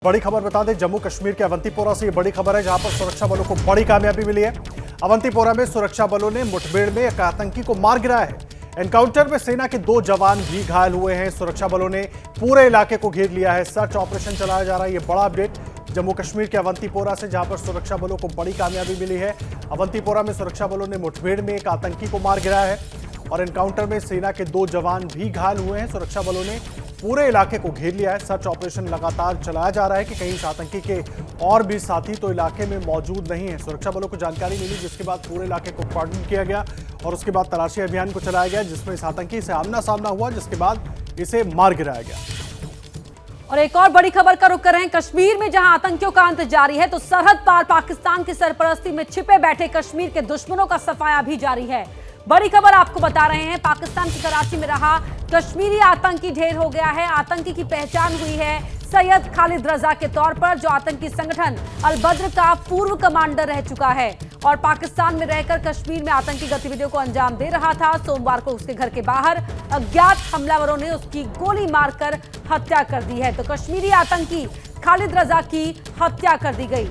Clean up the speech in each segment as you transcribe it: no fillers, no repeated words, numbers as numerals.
बड़ी खबर बता दें, जम्मू कश्मीर के अवंतीपोरा से ये बड़ी खबर है, जहां पर सुरक्षा बलों को बड़ी कामयाबी मिली है। अवंतीपोरा में सुरक्षा बलों ने मुठभेड़ में एक आतंकी को मार गिराया है। एनकाउंटर में सेना के 2 जवान भी घायल हुए हैं। सुरक्षा बलों ने पूरे इलाके को घेर लिया है। सर्च ऑपरेशन चलाया जा रहा है। ये बड़ा अपडेट जम्मू कश्मीर के अवंतीपोरा से, जहां पर सुरक्षा बलों को बड़ी कामयाबी मिली है। अवंतीपोरा में सुरक्षा बलों ने मुठभेड़ में एक आतंकी को मार गिराया है और एनकाउंटर में सेना के 2 जवान भी घायल हुए हैं। सुरक्षा बलों ने पूरे इलाके को घेर लिया है। सर्च ऑपरेशन लगातार चलाया जा रहा है कि कहीं इस आतंकी के और भी साथी तो इलाके में मौजूद नहीं है। सुरक्षा बलों को जानकारी मिली, जिसके बाद पूरे इलाके को कॉर्डन किया गया और उसके बाद तलाशी अभियान को चलाया गया, जिसमें इस आतंकी से आमना सामना हुआ, जिसके बाद इसे मार गिराया गया। और एक और बड़ी खबर का रुख कर रहे हैं कश्मीर में, जहां आतंकियों का अंत जारी है तो सरहद पार पाकिस्तान की सरपरस्ती में छिपे बैठे कश्मीर के दुश्मनों का सफाया भी जारी है। बड़ी खबर आपको बता रहे हैं, पाकिस्तान की कराची में रहा कश्मीरी आतंकी ढेर हो गया है। आतंकी की पहचान हुई है सैयद खालिद रजा के तौर पर, जो आतंकी संगठन अल बद्र का पूर्व कमांडर रह चुका है और पाकिस्तान में रहकर कश्मीर में आतंकी गतिविधियों को अंजाम दे रहा था। सोमवार को उसके घर के बाहर अज्ञात हमलावरों ने उसकी गोली मारकर हत्या कर दी है। तो कश्मीरी आतंकी खालिद रजा की हत्या कर दी गई।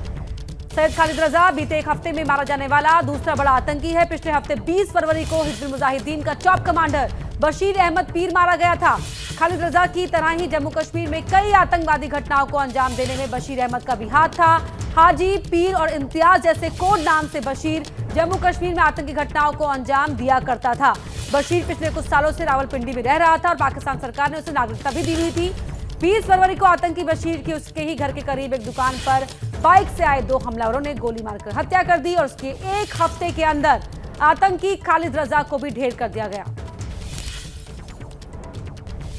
सैयद खालिद रजा बीते एक हफ्ते में मारा जाने वाला दूसरा बड़ा आतंकी है। पिछले हफ्ते 20 फरवरी को हिजबुल मुजाहिदीन का टॉप कमांडर बशीर अहमद पीर मारा गया था। खालिद रजा की तरह ही जम्मू कश्मीर में कई आतंकवादी घटनाओं को अंजाम देने में बशीर अहमद का भी हाथ था। हाजी, पीर और इम्तियाज जैसे कोड नाम से बशीर जम्मू कश्मीर में आतंकी घटनाओं को अंजाम दिया करता था। बशीर पिछले कुछ सालों से रावलपिंडी में रह रहा था और पाकिस्तान सरकार ने उसे नागरिकता भी दी हुई थी। 20 फरवरी को आतंकी बशीर की उसके ही घर के करीब एक दुकान पर बाइक से आए 2 हमलावरों ने गोली मारकर हत्या कर दी और उसके एक हफ्ते के अंदर आतंकी खालिद रजा को भी ढेर कर दिया गया।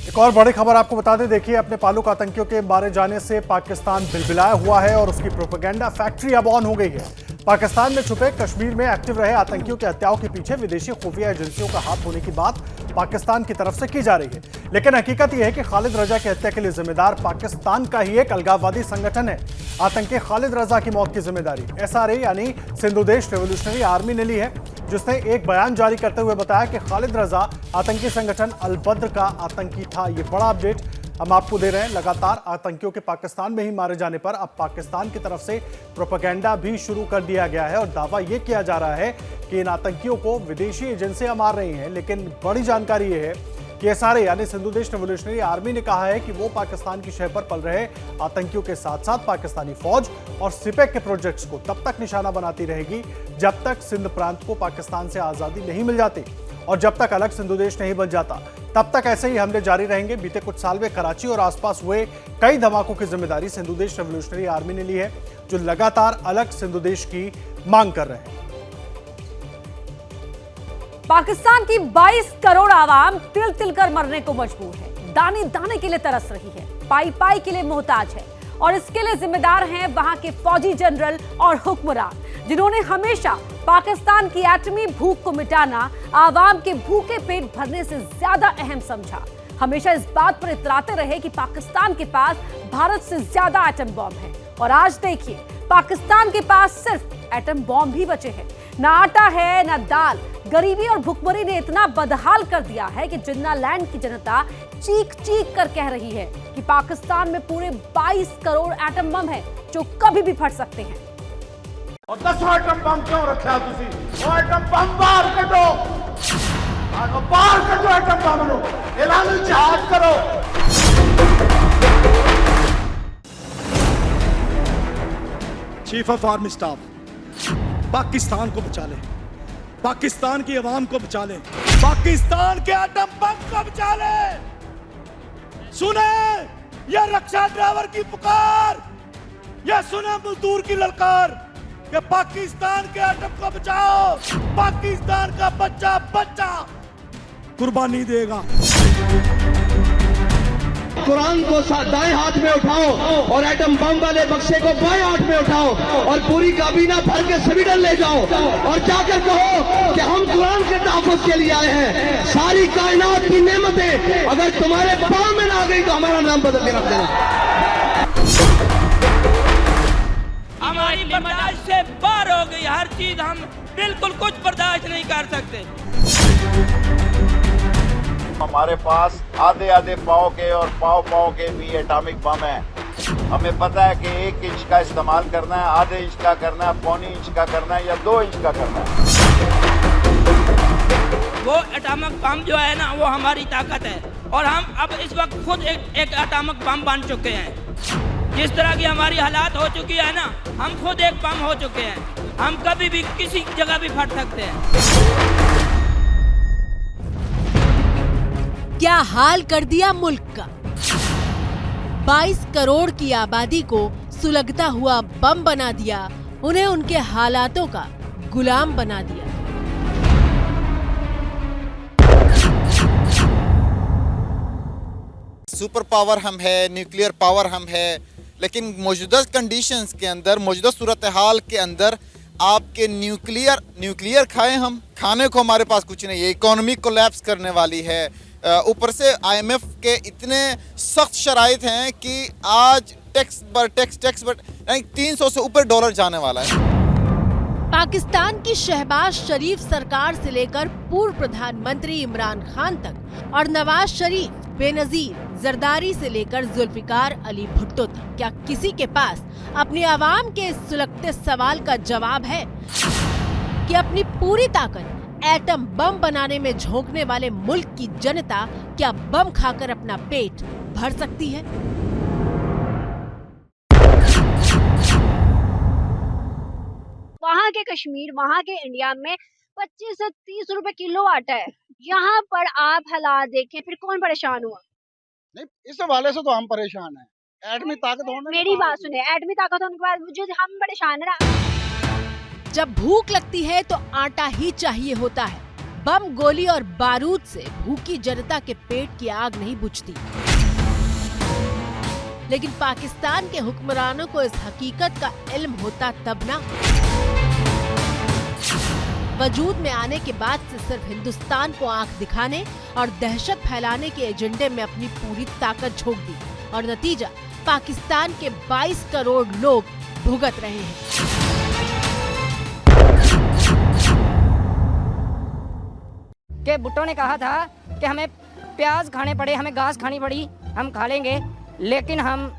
एक और बड़ी खबर आपको बता दें, देखिए, अपने पालूक आतंकियों के मारे जाने से पाकिस्तान बिलबिलाया हुआ है और उसकी प्रोपेगेंडा फैक्ट्री अब ऑन हो गई है। पाकिस्तान में छुपे कश्मीर में एक्टिव रहे आतंकियों की हत्याओं के पीछे विदेशी खुफिया एजेंसियों का हाथ होने की बात पाकिस्तान की तरफ से की जा रही है, लेकिन हकीकत यह है कि खालिद रजा की हत्या के लिए जिम्मेदार पाकिस्तान का ही एक अलगाववादी संगठन है। आतंकी खालिद रजा की मौत की जिम्मेदारी SRA यानी सिंधु देश रेवोल्यूशनरी आर्मी ने ली है, जिसने एक बयान जारी करते हुए बताया कि खालिद रजा आतंकी संगठन अल बद्र का आतंकी था। ये बड़ा अपडेट हम आपको दे रहे हैं। लगातार आतंकियों के पाकिस्तान में ही मारे जाने पर अब पाकिस्तान की तरफ से प्रोपेगेंडा भी शुरू कर दिया गया है और दावा यह किया जा रहा है कि इन आतंकियों को विदेशी एजेंसियां मार रही हैं। लेकिन बड़ी जानकारी यह है कि SRA यानी सिंधु देश रेवोल्यूशनरी आर्मी ने कहा है कि वो पाकिस्तान की शह पर पल रहे आतंकियों के साथ साथ पाकिस्तानी फौज और सिपेक के प्रोजेक्ट्स को तब तक निशाना बनाती रहेगी जब तक सिंध प्रांत को पाकिस्तान से आजादी नहीं मिल जाती और जब तक अलग सिंधु देश नहीं बन जाता, तब तक ऐसे ही हमले जारी रहेंगे। बीते कुछ साल में कराची और आसपास हुए कई धमाकों की जिम्मेदारी सिंधु देश रेवोल्यूशनरी आर्मी ने ली है, जो लगातार अलग सिंधु देश की मांग कर रहे हैं। पाकिस्तान की 22 करोड़ आवाम तिल तिल कर मरने को मजबूर है, दाने दाने के लिए तरस रही है, पाई पाई के लिए मोहताज है और इसके लिए जिम्मेदार हैं वहां के फौजी जनरल और हुक्मरान, जिन्होंने हमेशा पाकिस्तान की एटमी भूख को मिटाना आवाम के भूखे पेट भरने से ज्यादा अहम समझा। हमेशा इस बात पर इतराते रहे कि पाकिस्तान के पास भारत से ज्यादा एटम बॉम्ब है और आज देखिए, पाकिस्तान के पास सिर्फ एटम बॉम्ब ही बचे हैं। ना आटा है ना दाल। गरीबी और भुखमरी ने इतना बदहाल कर दिया है कि जिन्ना लैंड की जनता चीख चीख कर कह रही है कि पाकिस्तान में पूरे 22 करोड़ एटम बम हैं जो कभी भी फट सकते हैं। और 10 एटम बम क्यों रखा तुसी? वो एटम बम बाहर कटो, बाहर कटो एटम बम नो, ऐलान जिहाद करो। Chief of army staff, Pakistan को बचा ले, पाकिस्तान की आवाम को बचा ले, पाकिस्तान के एटम बम को बचा ले। सुने ये रक्षा ड्राइवर की पुकार, ये सुने मजदूर की ललकार कि पाकिस्तान के एटम को बचाओ। पाकिस्तान का बच्चा बच्चा कुर्बानी देगा। कुरान को दाएं हाथ में उठाओ और एटम बम वाले बक्से को बाएं हाथ में उठाओ और पूरी काबीना भर के स्वीडन ले जाओ और जाकर कहो कि हम कुरान के तहफ़्फ़ुज़ के लिए आए हैं। सारी कायनात की नेमतें अगर तुम्हारे पाँव में ना आ गई तो हमारा नाम बदल के रख देना। हमारी बर्दाश्त से बाहर हो गई हर चीज, हम बिल्कुल कुछ बर्दाश्त नहीं कर सकते। हमारे पास आधे आधे पाव के और पाव पाव के भी एटॉमिक बम है। हमें पता है कि 1 इंच का इस्तेमाल करना है, आधे इंच का करना है, पौने इंच का करना है या 2 इंच का करना है। वो एटॉमिक बम जो है ना, वो हमारी ताकत है और हम अब इस वक्त खुद एक एटॉमिक बम बन चुके हैं। जिस तरह की हमारी हालात हो चुकी है ना, हम खुद एक बम हो चुके हैं। हम कभी भी किसी जगह भी फट सकते हैं। क्या हाल कर दिया मुल्क का। 22 करोड़ की आबादी को सुलगता हुआ बम बना दिया, उन्हें उनके हालातों का गुलाम बना दिया। सुपर पावर हम है, न्यूक्लियर पावर हम है, लेकिन मौजूदा कंडीशंस के अंदर, मौजूदा सूरत हाल के अंदर आपके न्यूक्लियर खाएं हम, खाने को हमारे पास कुछ नहीं है। इकोनॉमी कोलैप्स करने वाली है। ऊपर से IMF के इतने सख्त शराइत हैं कि आज टैक्स 300 से ऊपर डॉलर जाने वाला है। पाकिस्तान की शहबाज शरीफ सरकार से लेकर पूर्व प्रधानमंत्री इमरान खान तक और नवाज शरीफ, बेनजीर जरदारी से लेकर जुल्फिकार अली भुट्टो तक, क्या किसी के पास अपनी आवाम के इस सुलगते सवाल का जवाब है कि अपनी पूरी ताकत एटम बम बनाने में झोंकने वाले मुल्क की जनता क्या बम खाकर अपना पेट भर सकती है? वहाँ के कश्मीर, वहाँ के इंडिया में 25 से 30 रुपए किलो आटा है। यहाँ पर आप हालात देखें, फिर कौन परेशान हुआ? नहीं, इस हवाले से तो हम परेशान हैं। एटमी ताकत होने मेरी बात सुने, एटमी ताकत होने के बाद जो हम परेशान है ना। जब भूख लगती है तो आटा ही चाहिए होता है। बम, गोली और बारूद से भूखी जनता के पेट की आग नहीं बुझती। लेकिन पाकिस्तान के हुक्मरानों को इस हकीकत का इल्म होता तब ना। वजूद में आने के बाद से सिर्फ हिंदुस्तान को आंख दिखाने और दहशत फैलाने के एजेंडे में अपनी पूरी ताकत झोंक दी और नतीजा पाकिस्तान के 22 करोड़ लोग भुगत रहे हैं। कि भुट्टो ने कहा था कि हमें प्याज खाने पड़े, हमें घास खानी पड़ी, हम खा लेंगे, लेकिन हम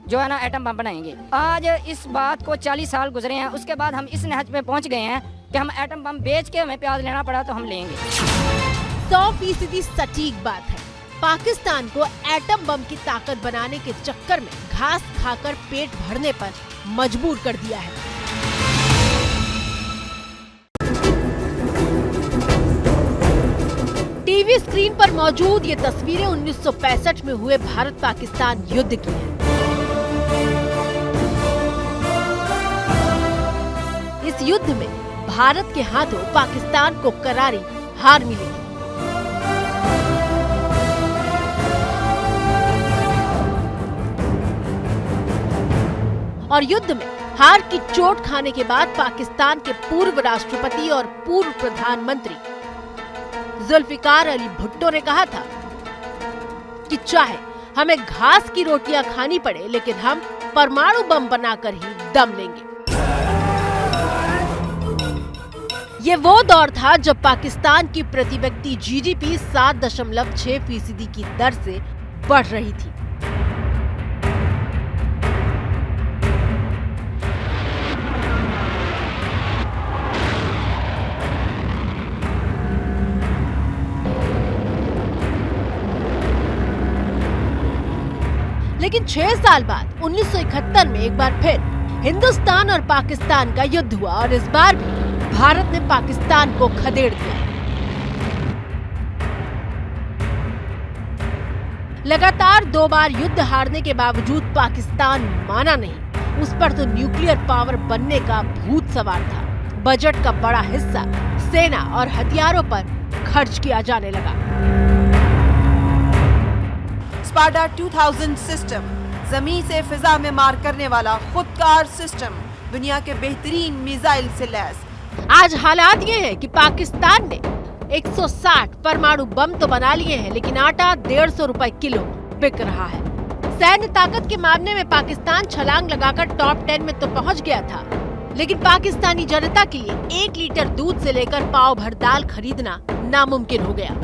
जो है ना एटम बम बनाएंगे। आज इस बात को 40 साल गुजरे हैं, उसके बाद हम इस नहज पे पहुंच गए हैं कि हम एटम बम बेच के हमें प्याज लेना पड़ा तो हम लेंगे। 100% सटीक बात है। पाकिस्तान को एटम बम की ताकत बनाने के चक्कर में घास खाकर पेट भरने पर मजबूर कर दिया है। टीवी स्क्रीन पर मौजूद ये तस्वीरें 1965 में हुए भारत पाकिस्तान युद्ध की हैं। इस युद्ध में भारत के हाथों पाकिस्तान को करारी हार मिली। और युद्ध में हार की चोट खाने के बाद पाकिस्तान के पूर्व राष्ट्रपति और पूर्व प्रधानमंत्री जुल्फिकार अली भुट्टो ने कहा था कि चाहे हमें घास की रोटियां खानी पड़े, लेकिन हम परमाणु बम बनाकर ही दम लेंगे। ये वो दौर था जब पाकिस्तान की प्रति व्यक्ति GDP 7.6% की दर से बढ़ रही थी। लेकिन 6 साल बाद 1971 में एक बार फिर हिंदुस्तान और पाकिस्तान का युद्ध हुआ और इस बार भी भारत ने पाकिस्तान को खदेड़ दिया। लगातार 2 बार युद्ध हारने के बावजूद पाकिस्तान माना नहीं। उस पर तो न्यूक्लियर पावर बनने का भूत सवार था। बजट का बड़ा हिस्सा सेना और हथियारों पर खर्च किया जाने लगा। स्पार्टा 2000 सिस्टम, जमीन से फिजा में मार करने वाला खुदकार सिस्टम, दुनिया के बेहतरीन मिसाइल से लैस। आज हालात ये है कि पाकिस्तान ने 160 परमाणु बम तो बना लिए हैं, लेकिन आटा 150 रुपए किलो बिक रहा है। सैन्य ताकत के मामले में पाकिस्तान छलांग लगाकर टॉप 10 में तो पहुंच गया था, लेकिन पाकिस्तानी जनता के लिए 1 लीटर दूध से लेकर पाव भर दाल खरीदना नामुमकिन हो गया।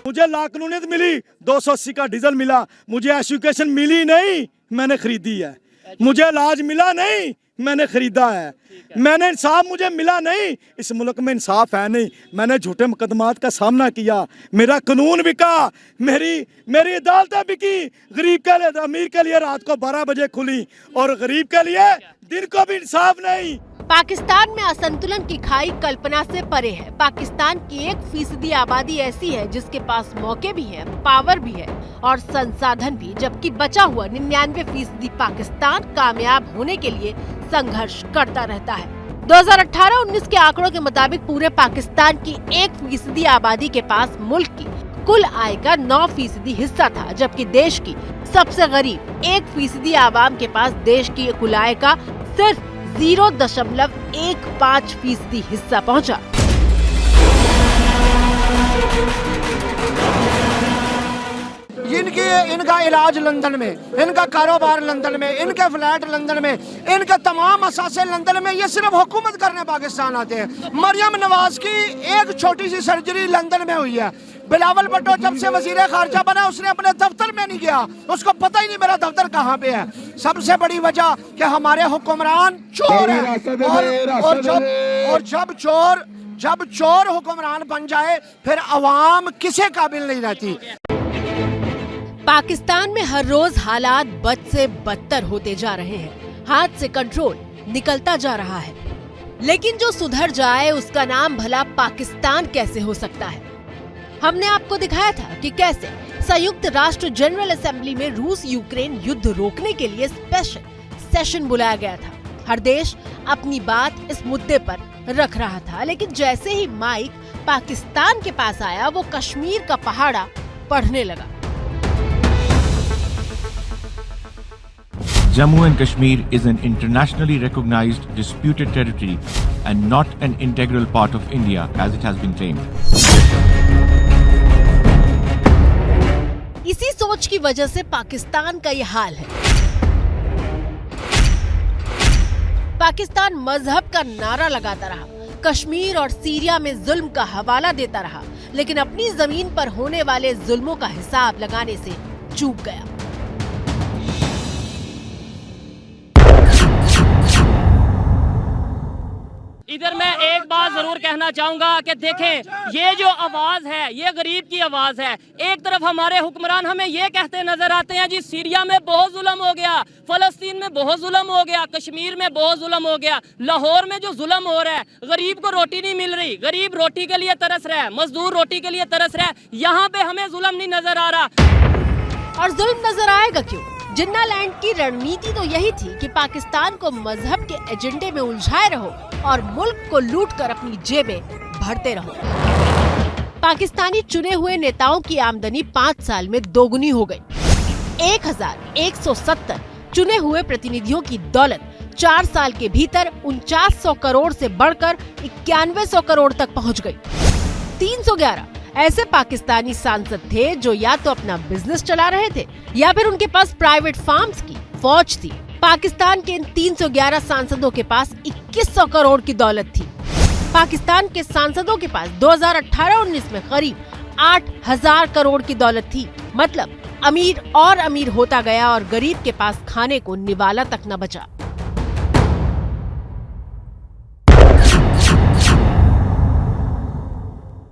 मुझे लाकानूनियत मिली, 280 का डीजल मिला, मुझे एजुकेशन मिली नहीं, मैंने खरीदी है। मुझे इलाज मिला नहीं, मैंने खरीदा है। मैंने इंसाफ मुझे मिला नहीं, इस मुल्क में इंसाफ है नहीं, मैंने झूठे मुकदमात का सामना किया, मेरा कानून बिका, मेरी अदालतें बिकी। गरीब के लिए, अमीर के लिए रात को 12 बजे खुली और गरीब के लिए दिन को भी इंसाफ नहीं। पाकिस्तान में असंतुलन की खाई कल्पना से परे है। पाकिस्तान की 1% आबादी ऐसी है जिसके पास मौके भी है, पावर भी है और संसाधन भी, जबकि बचा हुआ 99% पाकिस्तान कामयाब होने के लिए संघर्ष करता रहता है। 2018-19 के आंकड़ों के मुताबिक पूरे पाकिस्तान की 1% आबादी के पास मुल्क की कुल आय का 9% हिस्सा था, जबकि देश की सबसे गरीब 1% आवाम के पास देश की कुल आय का सिर्फ 0.15% हिस्सा पहुंचा। इनका इलाज लंदन में, इनका कारोबार लंदन में, इनके फ्लैट लंदन में, इनके तमाम असासे लंदन में। ये सिर्फ हुकूमत करने पाकिस्तान आते हैं। मरियम नवाज की एक छोटी सी सर्जरी लंदन में हुई है। बिलावल भुट्टो जब से वजीर खारजा बना उसने अपने दफ्तर में नहीं गया, उसको पता ही नहीं मेरा दफ्तर कहाँ पे है। सबसे बड़ी वजह कि हमारे हुक्मरान चोर हैं और जब चोर हुक्मरान बन जाए फिर अवाम किसे काबिल नहीं रहती। पाकिस्तान में हर रोज हालात बद से बदतर होते जा रहे हैं, हाथ से कंट्रोल निकलता जा रहा है। लेकिन जो सुधर जाए उसका नाम भला पाकिस्तान कैसे हो सकता है। हमने आपको दिखाया था कि कैसे संयुक्त राष्ट्र जनरल असेंबली में रूस यूक्रेन युद्ध रोकने के लिए स्पेशल सेशन बुलाया गया था। हर देश अपनी बात इस मुद्दे पर रख रहा था, लेकिन जैसे ही माइक पाकिस्तान के पास आया वो कश्मीर का पहाड़ा पढ़ने लगा। Jammu and Kashmir is an internationally recognized disputed territory and not an integral part of India as it has been claimed. इसी सोच की वजह से पाकिस्तान का ये हाल है। पाकिस्तान मजहब का नारा लगाता रहा, कश्मीर और सीरिया में जुल्म का हवाला देता रहा, लेकिन अपनी जमीन पर होने वाले जुल्मों का हिसाब लगाने से चूक गया। इधर मैं एक बात जरूर कहना चाहूंगा कि देखें, ये जो आवाज है ये गरीब की आवाज है। एक तरफ हमारे हुक्मरान हमें ये कहते नजर आते हैं जी सीरिया में बहुत जुल्म हो गया, फलस्तीन में बहुत जुल्म हो गया, कश्मीर में बहुत जुल्म हो गया, लाहौर में जो जुल्म हो रहा है, गरीब को रोटी नहीं मिल रही, गरीब रोटी के लिए तरस रहा है, मजदूर रोटी के लिए तरस रहा है, यहाँ पे हमें जुल्म नहीं नजर आ रहा। और जुल्म नजर आएगा क्यों? जिन्ना लैंड की रणनीति तो यही थी कि पाकिस्तान को मजहब के एजेंडे में उलझाए रहो और मुल्क को लूटकर अपनी जेबें भरते रहो। पाकिस्तानी चुने हुए नेताओं की आमदनी 5 साल में दोगुनी हो गई। 1170 चुने हुए प्रतिनिधियों की दौलत 4 साल के भीतर 4900 करोड़ से बढ़कर 9100 करोड़ तक पहुंच गई। 311 ऐसे पाकिस्तानी सांसद थे जो या तो अपना बिजनेस चला रहे थे या फिर उनके पास प्राइवेट फार्म्स की फौज थी। पाकिस्तान के इन 311 सांसदों के पास 2100 करोड़ की दौलत थी। पाकिस्तान के सांसदों के पास 2018-19 में करीब 8000 करोड़ की दौलत थी। मतलब अमीर और अमीर होता गया और गरीब के पास खाने को निवाला तक न बचा।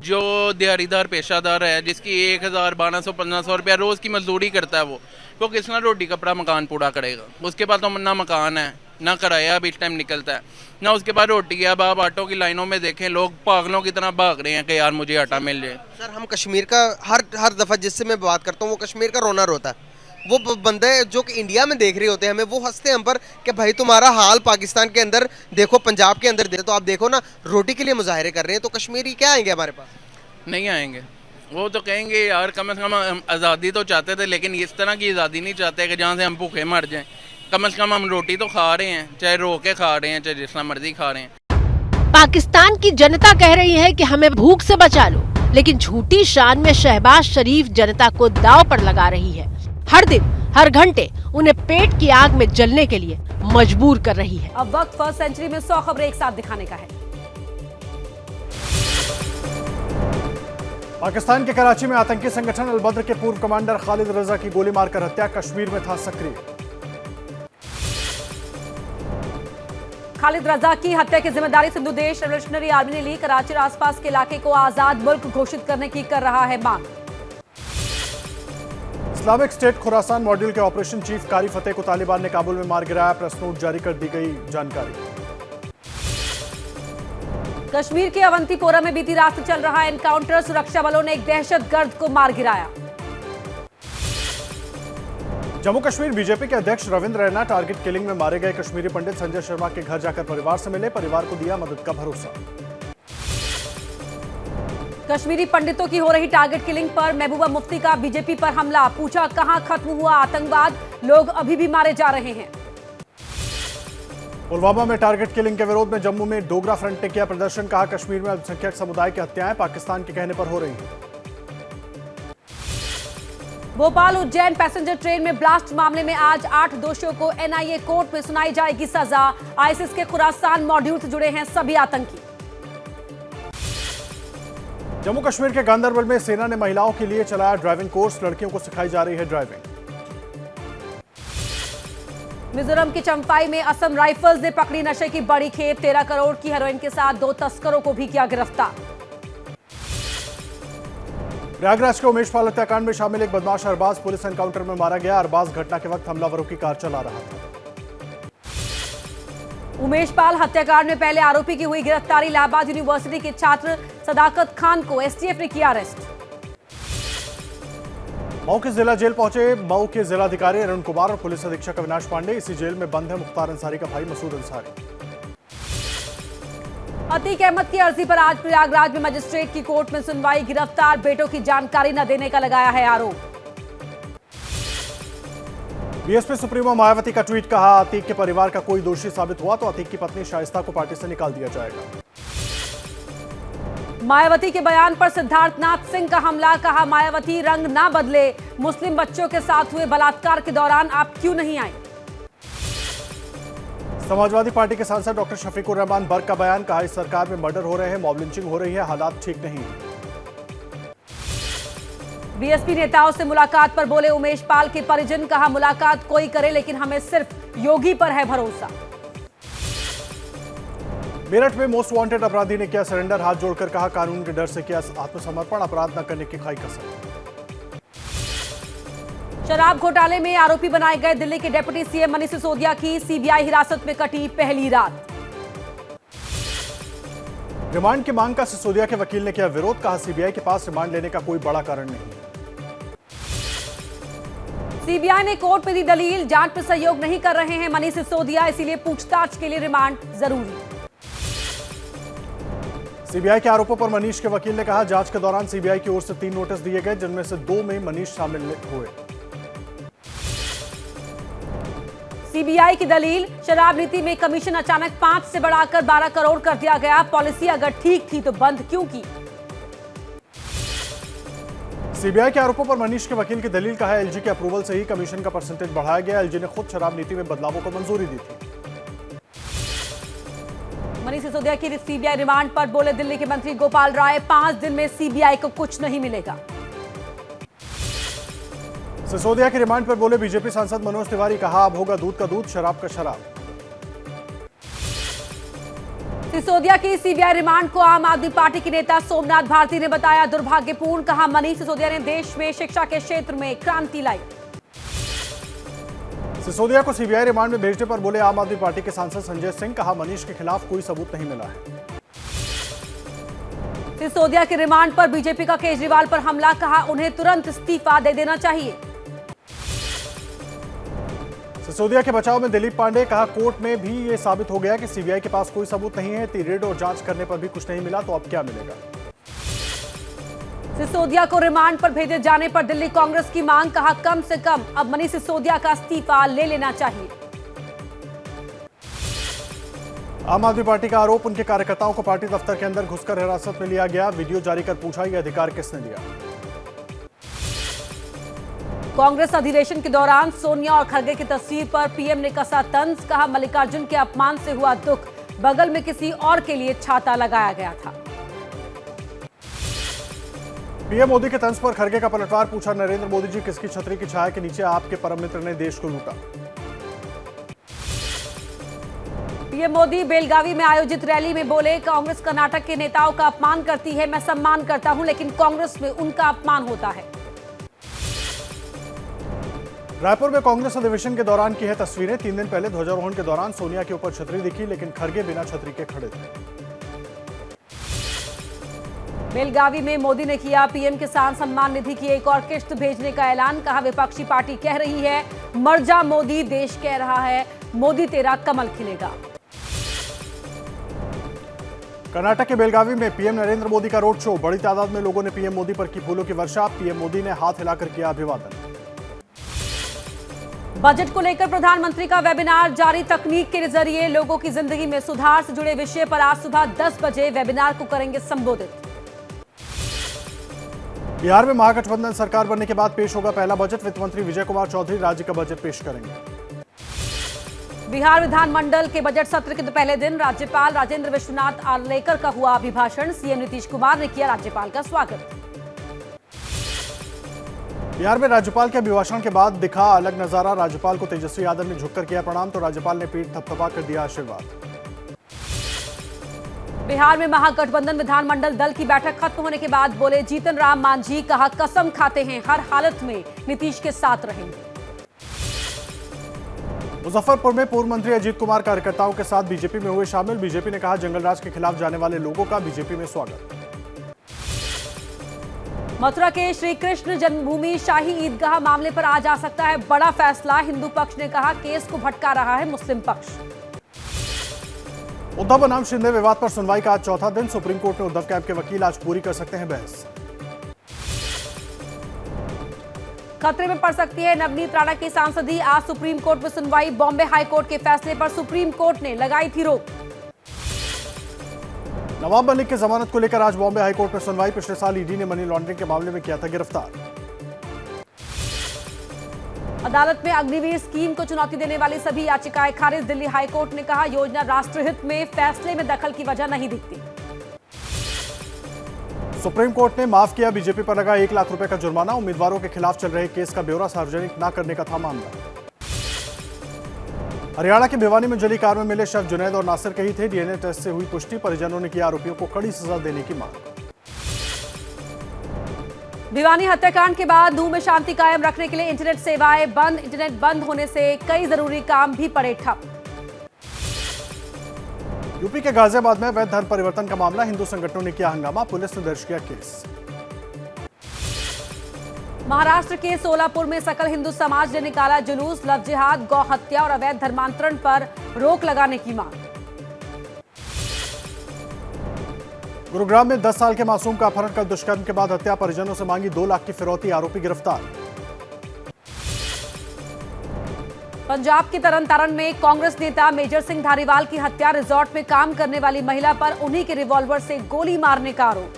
जो दिहाड़ीदार पेशादार है जिसकी 1000, 1200, 1500 रुपया रोज की मजदूरी करता है वो कितना रोटी कपड़ा मकान पूरा करेगा। उसके पास तो ना मकान है ना किराया अभी इस टाइम निकलता है ना उसके बाद रोटी है। अब आप ऑटो की लाइनों में देखें लोग पागलों की तरह भाग रहे हैं कि यार मुझे आटा मिल जाए। सर हम कश्मीर का हर दफा जिससे मैं बात करता हूँ वो कश्मीर का रोना रोता है। वो बंदे जो कि इंडिया में देख रहे होते हैं हमें, वो हंसते हैं हम पर कि भाई तुम्हारा हाल पाकिस्तान के अंदर देखो, पंजाब के अंदर देखो, तो आप देखो ना रोटी के लिए मुजाहरे कर रहे हैं, तो कश्मीरी क्या आएंगे हमारे पास? नहीं आएंगे। वो तो कहेंगे यार कम से कम आज़ादी तो चाहते थे लेकिन इस तरह की आज़ादी नहीं चाहते कि जहाँ से हम भूखे मर जाएं। कम से कम हम रोटी तो खा रहे हैं, चाहे रो के खा रहे हैं, चाहे जिस तरह मर्जी खा रहे हैं। पाकिस्तान की जनता कह रही है कि हमें भूख से बचा लो, लेकिन झूठी शान में शहबाज शरीफ जनता को दांव पर लगा रही है। हर दिन हर घंटे उन्हें पेट की आग में जलने के लिए मजबूर कर रही है। अब वक्त फर्स्ट सेंचुरी में 100 खबरें एक साथ दिखाने का है। पाकिस्तान के कराची में आतंकी संगठन अल बद्र के पूर्व कमांडर खालिद रजा की गोली मारकर हत्या, कश्मीर में था सक्रिय। खालिद रजा की हत्या की जिम्मेदारी सिंधु देश रेवोल्यूशनरी आर्मी ने ली। कराची और आसपास के इलाके को आजाद मुल्क घोषित करने की कर रहा है मांग। इस्लामिक स्टेट खुरासान मॉड्यूल के ऑपरेशन चीफ कारी फतेह को तालिबान ने काबुल में मार गिराया, प्रेस नोट जारी कर दी गई जानकारी। कश्मीर के अवंतीपोरा में बीती रात चल रहा एनकाउंटर, सुरक्षा बलों ने एक दहशतगर्द को मार गिराया। जम्मू कश्मीर बीजेपी के अध्यक्ष रविंद्र रैना टारगेट किलिंग में मारे गए कश्मीरी पंडित संजय शर्मा के घर जाकर परिवार से मिले, परिवार को दिया मदद का भरोसा। कश्मीरी पंडितों की हो रही टारगेट किलिंग पर महबूबा मुफ्ती का बीजेपी पर हमला, पूछा कहां खत्म हुआ आतंकवाद, लोग अभी भी मारे जा रहे हैं। पुलवामा में टारगेट किलिंग के विरोध में जम्मू में डोगरा फ्रंट ने किया प्रदर्शन, कहा कश्मीर में अल्पसंख्यक समुदाय की हत्याएं पाकिस्तान के कहने पर हो रही हैं। भोपाल उज्जैन पैसेंजर ट्रेन में ब्लास्ट मामले में आज 8 दोषियों को एनआईए कोर्ट में सुनाई जाएगी सजा। आईएसआईएस के खुरासान मॉड्यूल से जुड़े हैं सभी आतंकी। जम्मू कश्मीर के गांदरबल में सेना ने महिलाओं के लिए चलाया ड्राइविंग कोर्स, लड़कियों को सिखाई जा रही है ड्राइविंग। मिजोरम की चंफाई में असम राइफल्स ने पकड़ी नशे की बड़ी खेप, 13 करोड़ की हेरोइन के साथ 2 तस्करों को भी किया गिरफ्तार। प्रयागराज के उमेश पाल हत्याकांड में शामिल एक बदमाश अरबाज पुलिस एनकाउंटर में मारा गया, अरबाज घटना के वक्त हमलावरों की कार चला रहा था। उमेश पाल हत्याकांड में पहले आरोपी की हुई गिरफ्तारी, इलाहाबाद यूनिवर्सिटी के छात्र सदाकत खान को एसटीएफ ने किया अरेस्ट। मऊ के जिला जेल पहुंचे मऊ के जिलाधिकारी अरुण कुमार और पुलिस अधीक्षक अविनाश पांडे, इसी जेल में बंद है मुख्तार अंसारी का भाई मसूद अंसारी। अतीक अहमद की अर्जी पर आज प्रयागराज में मजिस्ट्रेट की कोर्ट में सुनवाई, गिरफ्तार बेटों की जानकारी न देने का लगाया है आरोप। बीएसपी सुप्रीमो मायावती का ट्वीट, कहा अतीक के परिवार का कोई दोषी साबित हुआ तो अतीक की पत्नी शाइस्ता को पार्टी से निकाल दिया जाएगा। मायावती के बयान पर सिद्धार्थनाथ सिंह का हमला, कहा मायावती रंग ना बदले, मुस्लिम बच्चों के साथ हुए बलात्कार के दौरान आप क्यों नहीं आई। समाजवादी पार्टी के सांसद डॉक्टर शफीकुर रहमान बर्क का बयान, कहा इस सरकार में मर्डर हो रहे हैं, मॉब लिंचिंग हो रही है, हालात ठीक नहीं है। बीएसपी नेताओं से मुलाकात पर बोले उमेश पाल के परिजन, कहा मुलाकात कोई करे लेकिन हमें सिर्फ योगी पर है भरोसा। मेरठ में मोस्ट वांटेड अपराधी ने किया सरेंडर, हाथ जोड़कर कहा कानून के डर से किया आत्मसमर्पण, अपराध न करने की खाई कसम। शराब घोटाले में आरोपी बनाए गए दिल्ली के डिप्टी सीएम मनीष सिसोदिया की सीबीआई हिरासत में कटी पहली रात। रिमांड की मांग का सिसोदिया के वकील ने किया विरोध, कहा सीबीआई के पास रिमांड लेने का कोई बड़ा कारण नहीं। सीबीआई ने कोर्ट में दी दलील, जांच में सहयोग नहीं कर रहे हैं मनीष सिसोदिया, इसीलिए पूछताछ के लिए रिमांड जरूरी। सीबीआई के आरोपों पर मनीष के वकील ने कहा जांच के दौरान सीबीआई की ओर से 3 नोटिस दिए गए, जिनमें से 2 में मनीष शामिल हुए। सीबीआई की दलील, शराब नीति में कमीशन अचानक 5 से बढ़ाकर 12 करोड़ कर दिया गया, पॉलिसी अगर ठीक थी तो बंद क्यों की। सीबीआई के आरोपों पर मनीष के वकील की दलील, कहा एलजी के अप्रूवल से ही कमीशन का परसेंटेज बढ़ाया गया, एलजी ने खुद शराब नीति में बदलावों को मंजूरी दी थी। मनीष सिसोदिया की सीबीआई रिमांड पर बोले दिल्ली के मंत्री गोपाल राय, 5 दिन में सीबीआई को कुछ नहीं मिलेगा। सिसोदिया की रिमांड पर बोले बीजेपी सांसद मनोज तिवारी, कहा अब होगा दूध का दूध, शराब का शराब। सिसोदिया की सीबीआई रिमांड को आम आदमी पार्टी के नेता सोमनाथ भारती ने बताया दुर्भाग्यपूर्ण, कहा मनीष सिसोदिया ने देश में शिक्षा के क्षेत्र में क्रांति लाई। सिसोदिया को सीबीआई रिमांड में भेजने पर बोले आम आदमी पार्टी के सांसद संजय सिंह, कहा मनीष के खिलाफ कोई सबूत नहीं मिला है। सिसोदिया के रिमांड पर बीजेपी का केजरीवाल पर हमला, कहा उन्हें तुरंत इस्तीफा दे देना चाहिए। सिसोदिया के बचाव में दिलीप पांडे, कहा कोर्ट में भी ये साबित हो गया कि सीबीआई के पास कोई सबूत नहीं है, रेड और जांच करने पर भी कुछ नहीं मिला तो अब क्या मिलेगा। सिसोदिया को रिमांड पर भेजे जाने पर दिल्ली कांग्रेस की मांग, कहा कम से कम अब मनीष सिसोदिया का इस्तीफा ले लेना चाहिए। आम आदमी पार्टी का आरोप, उनके कार्यकर्ताओं को पार्टी दफ्तर के अंदर घुसकर हिरासत में लिया गया, वीडियो जारी कर पूछा यह अधिकार किसने दिया। कांग्रेस अधिवेशन के दौरान सोनिया और खड़गे की तस्वीर पर पीएम ने कसा तंज, कहा मल्लिकार्जुन के अपमान से हुआ दुख, बगल में किसी और के लिए छाता लगाया गया था। पीएम मोदी के तंज पर खड़गे का पलटवार, पूछा नरेंद्र मोदी जी किसकी छतरी की छाया के नीचे आपके परम मित्र ने देश को लूटा। पीएम मोदी बेलगावी में आयोजित रैली में बोले, कांग्रेस कर्नाटक के नेताओं का अपमान करती है, मैं सम्मान करता हूं, लेकिन कांग्रेस में उनका अपमान होता है। रायपुर में कांग्रेस अधिवेशन के दौरान की है तस्वीरें। 3 दिन पहले ध्वजारोहण के दौरान सोनिया के ऊपर छतरी दिखी, लेकिन खड़गे बिना छतरी के खड़े थे। बेलगावी में मोदी ने किया पीएम किसान सम्मान निधि की एक और किश्त भेजने का ऐलान, कहा विपक्षी पार्टी कह रही है मर जा मोदी, देश कह रहा है मोदी तेरा कमल खिलेगा। कर्नाटक के बेलगावी में पीएम नरेंद्र मोदी का रोड शो, बड़ी तादाद में लोगों ने पीएम मोदी पर की फूलों की वर्षा। पीएम मोदी ने हाथ हिलाकर किया अभिवादन। बजट को लेकर प्रधानमंत्री का वेबिनार जारी, तकनीक के जरिए लोगों की जिंदगी में सुधार से जुड़े विषय पर आज सुबह 10 बजे वेबिनार को करेंगे संबोधित। बिहार में महागठबंधन सरकार बनने के बाद पेश होगा पहला बजट, वित्त मंत्री विजय कुमार चौधरी राज्य का बजट पेश करेंगे। बिहार विधानमंडल के बजट सत्र के पहले दिन राज्यपाल राजेंद्र विश्वनाथ आर्लेकर का हुआ अभिभाषण, सीएम नीतीश कुमार ने किया राज्यपाल का स्वागत। बिहार में राज्यपाल के अभिभाषण के बाद दिखा अलग नजारा, राज्यपाल को तेजस्वी यादव ने झुककर किया प्रणाम, तो राज्यपाल ने पीठ थपथपा कर दिया आशीर्वाद। बिहार में महागठबंधन विधानमंडल दल की बैठक खत्म होने के बाद बोले जीतन राम मांझी, कहा कसम खाते हैं हर हालत में नीतीश के साथ रहेंगे। मुजफ्फरपुर में पूर्व मंत्री अजीत कुमार कार्यकर्ताओं के साथ बीजेपी में हुए शामिल, बीजेपी ने कहा जंगलराज के खिलाफ जाने वाले लोगों का बीजेपी में स्वागत। मथुरा के श्री कृष्ण जन्मभूमि शाही ईदगाह मामले पर आज आ सकता है बड़ा फैसला, हिंदू पक्ष ने कहा केस को भटका रहा है मुस्लिम पक्ष। उद्धव बनाम शिंदे विवाद पर सुनवाई का आज चौथा दिन, सुप्रीम कोर्ट में उद्धव कैंप के वकील आज पूरी कर सकते हैं बहस। खतरे में पड़ सकती है नवनीत राणा की सांसदी, आज सुप्रीम कोर्ट में सुनवाई, बॉम्बे हाई कोर्ट के फैसले पर सुप्रीम कोर्ट ने लगाई थी रोक। नवाब मलिक की जमानत को लेकर आज बॉम्बे हाई कोर्ट में सुनवाई, पिछले साल ईडी ने मनी लॉन्ड्रिंग के मामले में किया था गिरफ्तार। अदालत में अग्निवीर स्कीम को चुनौती देने वाली सभी याचिकाएं खारिज, दिल्ली हाई कोर्ट ने कहा योजना राष्ट्रहित में, फैसले में दखल की वजह नहीं दिखती। सुप्रीम कोर्ट ने माफ किया बीजेपी पर लगा 1 लाख रुपए का जुर्माना, उम्मीदवारों के खिलाफ चल रहे केस का ब्यौरा सार्वजनिक न करने का था मामला। हरियाणा के भिवानी में जली कार में मिले शव जुनैद और नासिर के ही थे, डीएनए टेस्ट से हुई पुष्टि, परिजनों ने किया आरोपियों को कड़ी सजा देने की मांग। भिवानी हत्याकांड के बाद नूह में शांति कायम रखने के लिए इंटरनेट सेवाएं बंद, इंटरनेट बंद होने से कई जरूरी काम भी पड़े ठप। यूपी के गाजियाबाद में अवैध धर्म परिवर्तन का मामला, हिंदू संगठनों ने किया हंगामा, पुलिस ने दर्ज किया केस। महाराष्ट्र के सोलापुर में सकल हिंदू समाज ने निकाला जुलूस, लव जिहाद, गौ हत्या और अवैध धर्मांतरण पर रोक लगाने की मांग। गुरुग्राम में 10 साल के मासूम का अपहरण कर दुष्कर्म के बाद हत्या, परिजनों से मांगी 2 लाख की फिरौती, आरोपी गिरफ्तार। पंजाब के तरन तारण में कांग्रेस नेता मेजर सिंह धारीवाल की हत्या, रिजॉर्ट में काम करने वाली महिला पर उन्हीं के रिवॉल्वर से गोली मारने का आरोप।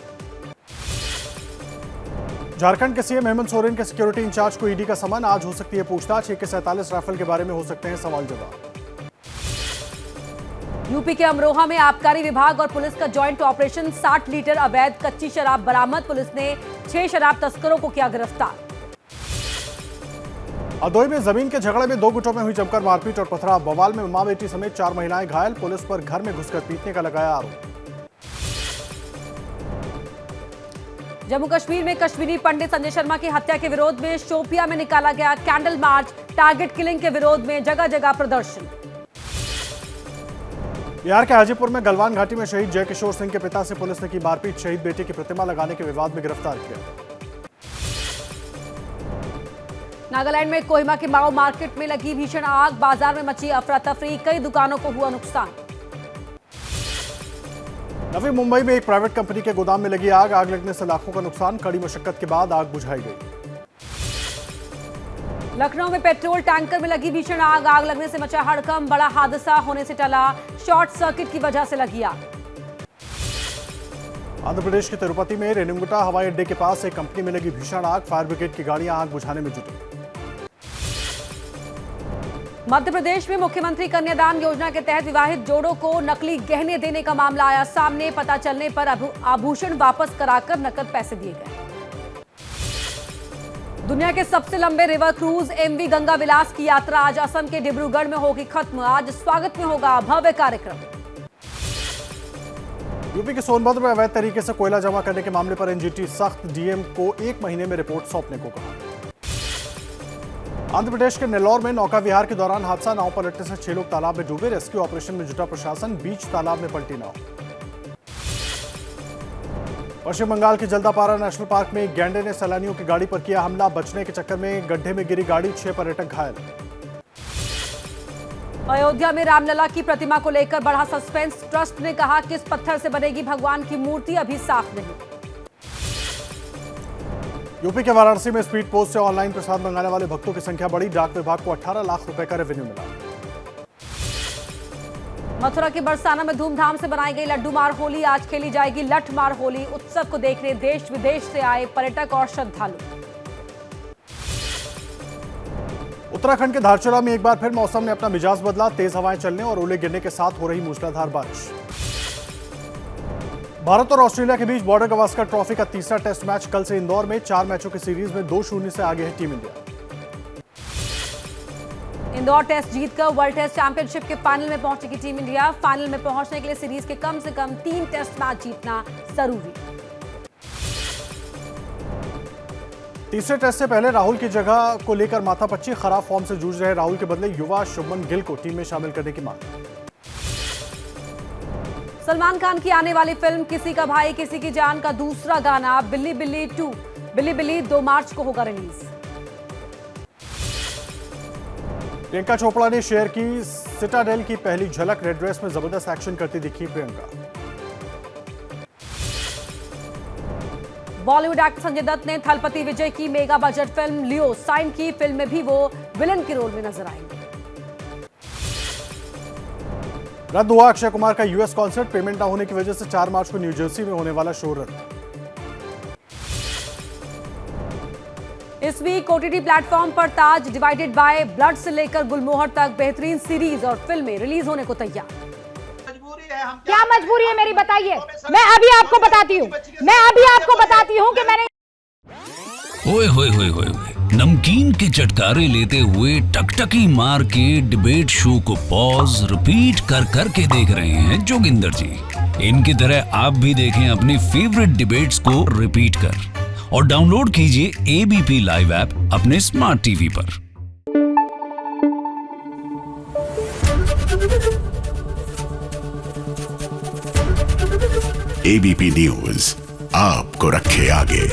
झारखंड के सीएम हेमंत सोरेन के सिक्योरिटी इंचार्ज को ईडी का समन, आज हो सकती है पूछताछ, AK-47 राइफल के बारे में हो सकते हैं सवाल जवाब। यूपी के अमरोहा में आबकारी विभाग और पुलिस का जॉइंट ऑपरेशन, 60 लीटर अवैध कच्ची शराब बरामद, पुलिस ने 6 शराब तस्करों को किया गिरफ्तार। हरदोई में जमीन के झगड़े में 2 गुटों में हुई जमकर मारपीट और पथराव, बवाल में मां बेटी समेत 4 महिलाएं घायल, पुलिस पर घर में घुसकर पीटने का लगाया आरोप। जम्मू कश्मीर में कश्मीरी पंडित संजय शर्मा की हत्या के विरोध में शोपिया में निकाला गया कैंडल मार्च, टारगेट किलिंग के विरोध में जगह जगह प्रदर्शन। बिहार के हाजीपुर में गलवान घाटी में शहीद जय किशोर सिंह के पिता से पुलिस ने की मारपीट, शहीद बेटे की प्रतिमा लगाने के विवाद में गिरफ्तार किया। नागालैंड में कोहिमा के माओ मार्केट में लगी भीषण आग, बाजार में मची अफरा तफरी, कई दुकानों को हुआ नुकसान। नवी मुंबई में एक प्राइवेट कंपनी के गोदाम में लगी आग, आग लगने से लाखों का नुकसान, कड़ी मशक्कत के बाद आग बुझाई गई। लखनऊ में पेट्रोल टैंकर में लगी भीषण आग, आग लगने से मचा हड़कंप, बड़ा हादसा होने से टला, शॉर्ट सर्किट की वजह से लगी आग। आंध्र प्रदेश के तिरुपति में रेनिगुंटा हवाई अड्डे के पास एक कंपनी में लगी भीषण आग, फायर ब्रिगेड की गाड़ियां आग बुझाने में जुटी। मध्य प्रदेश में मुख्यमंत्री कन्यादान योजना के तहत विवाहित जोड़ों को नकली गहने देने का मामला आया सामने, पता चलने पर आभूषण वापस कराकर नकद पैसे दिए गए। दुनिया के सबसे लंबे रिवर क्रूज एमवी गंगा विलास की यात्रा आज असम के डिब्रूगढ़ में होगी खत्म। आज स्वागत में होगा भव्य कार्यक्रम। यूपी के सोनभद्र में अवैध तरीके से कोयला जमा करने के मामले पर एनजीटी सख्त, डीएम को 1 महीने में रिपोर्ट सौंपने को कहा। आंध्र प्रदेश के नेल्लोर में नौका विहार के दौरान हादसा, नाव पलटने से 6 लोग तालाब में डूबे। रेस्क्यू ऑपरेशन में जुटा प्रशासन, बीच तालाब में पलटी नाव। पश्चिम बंगाल के जल्दापारा नेशनल पार्क में एक गैंडे ने सैलानियों की गाड़ी पर किया हमला। बचने के चक्कर में गड्ढे में गिरी गाड़ी, 6 पर्यटक घायल। अयोध्या में रामलला की प्रतिमा को लेकर बढ़ा सस्पेंस। ट्रस्ट ने कहा किस पत्थर से बनेगी भगवान की मूर्ति अभी साफ नहीं। यूपी के वाराणसी में स्पीड पोस्ट से ऑनलाइन प्रसाद मंगाने वाले भक्तों की संख्या बढ़ी। डाक विभाग को 18 लाख रुपए का रेवेन्यू मिला। मथुरा के बरसाना में धूमधाम से बनाई गई लड्डू मार होली। आज खेली जाएगी लठ मार होली। उत्सव को देखने देश विदेश से आए पर्यटक और श्रद्धालु। उत्तराखंड के धारचूला में एक बार फिर मौसम ने अपना मिजाज बदला। तेज हवाएं चलने और ओले गिरने के साथ हो रही मूसलाधार बारिश। भारत और ऑस्ट्रेलिया के बीच बॉर्डर गावस्कर ट्रॉफी का तीसरा टेस्ट मैच कल से इंदौर में। 4 मैचों की सीरीज में 2-0 से आगे है टीम इंडिया। इंदौर टेस्ट जीतकर वर्ल्ड टेस्ट चैंपियनशिप के फाइनल में पहुंचेगी टीम इंडिया। फाइनल में पहुंचने के लिए सीरीज के कम से कम 3 टेस्ट मैच जीतना जरूरी। तीसरे टेस्ट से पहले राहुल की जगह को लेकर माथापच्ची। खराब फॉर्म से जूझ रहे राहुल के बदले युवा शुभमन गिल को टीम में शामिल करने की मांग। सलमान खान की आने वाली फिल्म किसी का भाई किसी की जान का दूसरा गाना बिल्ली बिल्ली 2 बिल्ली बिल्ली 2 मार्च को होगा रिलीज। प्रियंका चोपड़ा ने शेयर की सिटाडेल की पहली झलक। रेड ड्रेस में जबरदस्त एक्शन करती दिखी प्रियंका। बॉलीवुड एक्टर संजय दत्त ने थलपति विजय की mega budget film Leo sign की। फिल्म में भी वो विलन के रोल में नजर आएंगे। रद्द हुआ अक्षय कुमार का यूएस कॉन्सर्ट। पेमेंट न होने की वजह से 4 मार्च को न्यू जर्सी में होने वाला शो रद्द। इस वीक ओटीटी प्लेटफॉर्म पर ताज, डिवाइडेड बाय ब्लड से लेकर गुलमोहर तक बेहतरीन सीरीज और फिल्में रिलीज होने को तैयार। क्या मजबूरी है मेरी बताइए? मैं अभी आपको बताती हूँ कि मैंने ओए होए होए होए नमकीन के चटकारे लेते हुए टकटकी मार के डिबेट शो को पॉज रिपीट कर करके देख रहे हैं जोगिंदर जी। इनकी तरह आप भी देखें अपनी फेवरेट डिबेट्स को रिपीट कर और डाउनलोड कीजिए एबीपी लाइव ऐप अपने स्मार्ट टीवी पर। एबीपी न्यूज आपको रखे आगे।